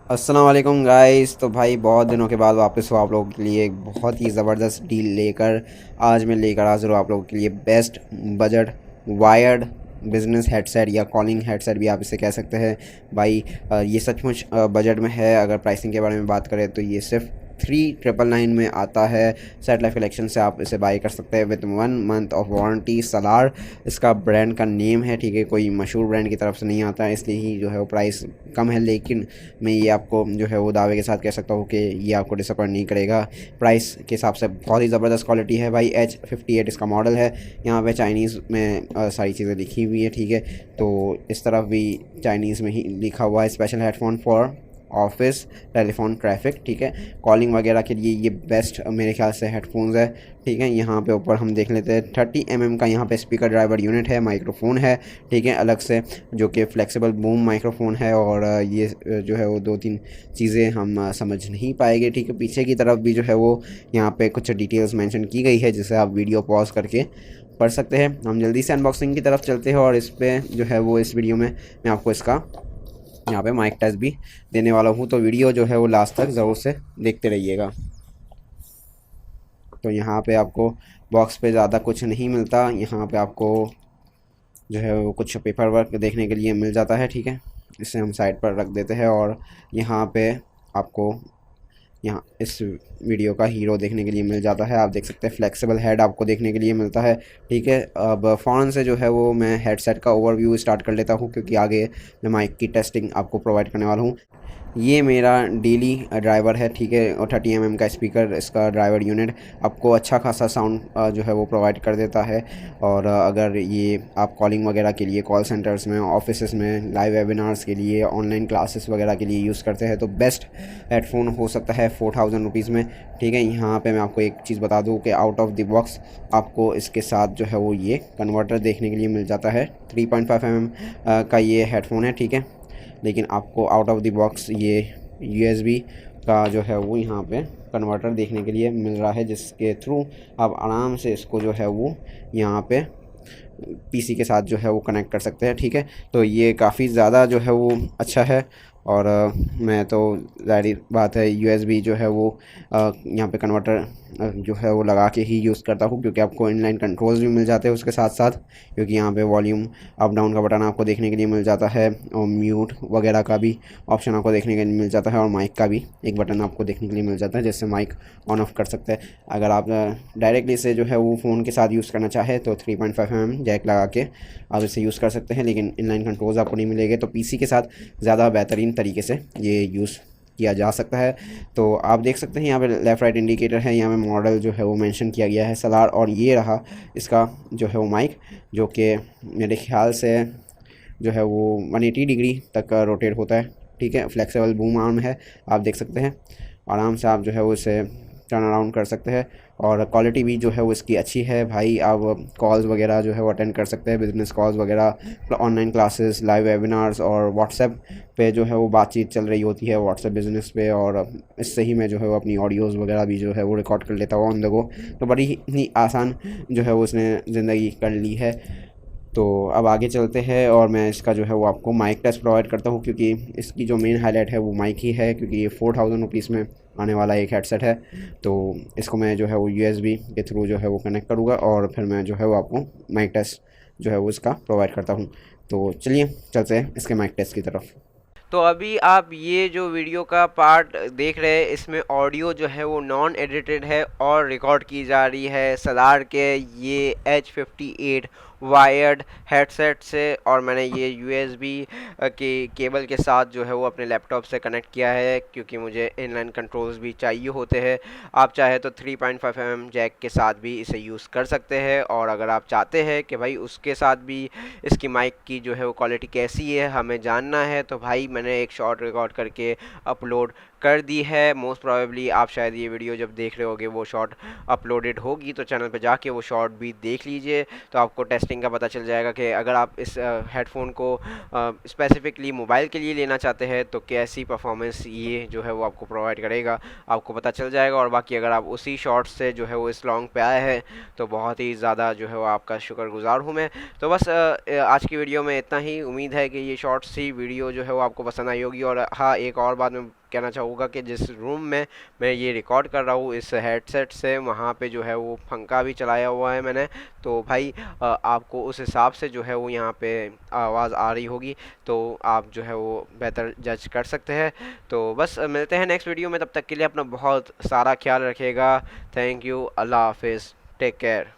अस्सलाम वालेकुम गाइस। तो भाई बहुत दिनों के बाद वापस हो आप लोगों के लिए एक बहुत ही ज़बरदस्त डील लेकर आज मैं लेकर हाजिर हूँ आप लोगों के लिए best budget wired business headset या कॉलिंग हेडसेट भी आप इसे कह सकते हैं भाई। ये सचमुच बजट में है। अगर प्राइसिंग के बारे में बात करें तो ये सिर्फ 3999 में आता है। सेट लाइफ कलेक्शन से आप इसे बाई कर सकते हैं with 1 month of warranty. Salaar इसका ब्रांड का नेम है, ठीक है, कोई मशहूर ब्रांड की तरफ से नहीं आता है, इसलिए ही जो है वो प्राइस कम है। लेकिन मैं ये आपको जो है वो दावे के साथ कह सकता हूँ कि ये आपको डिसअपॉइंट नहीं करेगा। प्राइस के हिसाब से बहुत ही ज़बरदस्त क्वालिटी है भाई। H58 इसका मॉडल है। यहाँ पे चाइनीज़ में सारी चीज़ें लिखी हुई है, ठीक है। तो इस तरफ भी चाइनीज़ में ही लिखा हुआ है special headphone for office telephone traffic, ठीक है। कॉलिंग वगैरह के लिए ये बेस्ट मेरे ख्याल से हेडफोन्स है, ठीक है। यहाँ पे ऊपर हम देख लेते हैं 30 mm का यहाँ पे स्पीकर ड्राइवर यूनिट है, माइक्रोफोन है, ठीक है, अलग से, जो कि फ्लेक्सिबल बूम माइक्रोफोन है। और ये जो है वो दो तीन चीज़ें हम समझ नहीं पाएंगे, ठीक है। पीछे की तरफ भी जो है वो यहाँ पे कुछ डिटेल्स मेंशन की गई है जिसे आप वीडियो पॉज करके पढ़ सकते हैं। हम जल्दी से अनबॉक्सिंग की तरफ चलते हैं और इस पर जो है वो इस वीडियो में मैं आपको इसका यहाँ पे माइक टेस्ट भी देने वाला हूँ, तो वीडियो जो है वो लास्ट तक ज़रूर से देखते रहिएगा। तो यहाँ पे आपको बॉक्स पे ज़्यादा कुछ नहीं मिलता। यहाँ पे आपको जो है वो कुछ पेपर वर्क देखने के लिए मिल जाता है, ठीक है। इसे हम साइड पर रख देते हैं और यहाँ पे आपको यहाँ इस वीडियो का हीरो देखने के लिए मिल जाता है। आप देख सकते हैं फ्लेक्सिबल हेड आपको देखने के लिए मिलता है, ठीक है। अब फ़ौरन से जो है वो मैं हेडसेट का ओवरव्यू स्टार्ट कर लेता हूँ क्योंकि आगे मैं माइक की टेस्टिंग आपको प्रोवाइड करने वाला हूँ। ये मेरा डेली ड्राइवर है, ठीक है, और 30 mm का स्पीकर इसका ड्राइवर यूनिट आपको अच्छा खासा साउंड जो है वो प्रोवाइड कर देता है। और अगर ये आप कॉलिंग वगैरह के लिए कॉल सेंटर्स में, ऑफिस में, लाइव वेबिनार्स के लिए, ऑनलाइन क्लासेस वगैरह के लिए यूज़ करते हैं तो बेस्ट हेडफोन हो सकता है 4000 रुपीज़ में, ठीक है। यहाँ पे मैं आपको एक चीज़ बता दूँ कि आउट ऑफ द बॉक्स आपको इसके साथ जो है वो ये कन्वर्टर देखने के लिए मिल जाता है। 3.5 mm का ये हेडफोन है, ठीक है। लेकिन आपको आउट ऑफ द बॉक्स ये USB का जो है वो यहाँ पे कन्वर्टर देखने के लिए मिल रहा है जिसके थ्रू आप आराम से इसको जो है वो यहाँ पे PC के साथ जो है वो कनेक्ट कर सकते हैं, ठीक है। तो ये काफ़ी ज़्यादा जो है वो अच्छा है। और मैं तो ज़ाहिर बात है USB जो है वो यहाँ पे कन्वर्टर जो है वो लगा के ही यूज़ करता हूँ क्योंकि आपको इनलाइन कंट्रोल्स भी मिल जाते हैं उसके साथ साथ, क्योंकि यहाँ पे वॉल्यूम अप डाउन का बटन आपको देखने के लिए मिल जाता है और म्यूट वगैरह का भी ऑप्शन आपको देखने के लिए मिल जाता है और माइक का भी एक बटन आपको देखने के लिए मिल जाता है जिससे माइक ऑन ऑफ कर सकते हैं। अगर आप डायरेक्टली से जो है वो फ़ोन के साथ यूज़ करना चाहे तो 3.5 mm जैक लगा के आप इसे यूज़ कर सकते हैं, लेकिन इनलाइन कंट्रोल्स आपको नहीं मिलेंगे। तो PC के साथ ज़्यादा बेहतरीन तरीके से ये यूज़ किया जा सकता है। तो आप देख सकते हैं यहाँ पे लेफ़्ट राइट इंडिकेटर है, यहाँ पे मॉडल जो है वो मेंशन किया गया है सलार। और ये रहा इसका जो है वो माइक, जो कि मेरे ख्याल से जो है वो 180 डिग्री तक रोटेट होता है, ठीक है। फ्लेक्सिबल बूम आर्म है, आप देख सकते हैं। आराम से आप जो है वो इसे टर्न अराउंड कर सकते हैं और क्वालिटी भी जो है वो इसकी अच्छी है भाई। आप कॉल्स वगैरह जो है वो अटेंड कर सकते हैं, बिज़नेस कॉल्स वगैरह, ऑनलाइन क्लासेस, लाइव वेबिनार्स और व्हाट्सएप पे जो है वो बातचीत चल रही होती है व्हाट्सएप बिज़नेस पे। और इससे ही मैं जो है वो अपनी ऑडियोज़ वगैरह भी जो है वो रिकॉर्ड कर लेता हूँ ऑन द गो। तो बड़ी ही आसान जो है वो उसने ज़िंदगी कर ली है। तो अब आगे चलते हैं और मैं इसका जो है वो आपको माइक टेस्ट प्रोवाइड करता हूँ क्योंकि इसकी जो मेन हाईलाइट है वो माइक ही है, क्योंकि ये 4000 रुपीज़ में आने वाला एक हेडसेट है। तो इसको मैं जो है वो USB के थ्रू जो है वो कनेक्ट करूँगा और फिर मैं जो है वो आपको माइक टेस्ट जो है वो इसका प्रोवाइड करता हूँ। तो चलिए चलते हैं इसके माइक टेस्ट की तरफ। तो अभी आप ये जो वीडियो का पार्ट देख रहे हैं इसमें ऑडियो जो है वो नॉन एडिटेड है और रिकॉर्ड की जा रही है सलार के ये H58 वायर्ड हेडसेट से। और मैंने ये USB के केबल के साथ जो है वो अपने लैपटॉप से कनेक्ट किया है क्योंकि मुझे इनलाइन कंट्रोल्स भी चाहिए होते हैं। आप चाहे तो 3.5 mm जैक के साथ भी इसे यूज़ कर सकते हैं। और अगर आप चाहते हैं कि भाई उसके साथ भी इसकी माइक की जो है वो क्वालिटी कैसी है हमें जानना है, तो भाई मैंने एक शॉर्ट रिकॉर्ड करके अपलोड कर दी है। मोस्ट प्रोबेबली आप शायद ये वीडियो जब देख रहे होगे वो शॉर्ट अपलोडेड होगी, तो चैनल पे जाके वो शॉर्ट भी देख लीजिए तो आपको टेस्ट कॉस्टिंग का पता चल जाएगा कि अगर आप इस हेडफोन को स्पेसिफिकली मोबाइल के लिए लेना चाहते हैं तो कैसी परफॉर्मेंस ये जो है वो आपको प्रोवाइड करेगा, आपको पता चल जाएगा। और बाकी अगर आप उसी शॉर्ट से जो है वो इस लॉन्ग पे आए हैं तो बहुत ही ज़्यादा जो है वो आपका शुक्रगुजार हूँ मैं। तो बस आज की वीडियो में इतना ही। उम्मीद है कि ये शॉर्ट सी वीडियो जो है वो आपको पसंद आई होगी। और हाँ, एक और बात मैं कहना चाहूँगा कि जिस रूम में मैं ये रिकॉर्ड कर रहा हूँ इस हेडसेट से, वहाँ पे जो है वो पंखा भी चलाया हुआ है मैंने, तो भाई आपको उस हिसाब से जो है वो यहाँ पे आवाज़ आ रही होगी, तो आप जो है वो बेहतर जज कर सकते हैं। तो बस मिलते हैं नेक्स्ट वीडियो में, तब तक के लिए अपना बहुत सारा ख्याल रखिएगा। थैंक यू, अल्लाह हाफिज़, टेक केयर।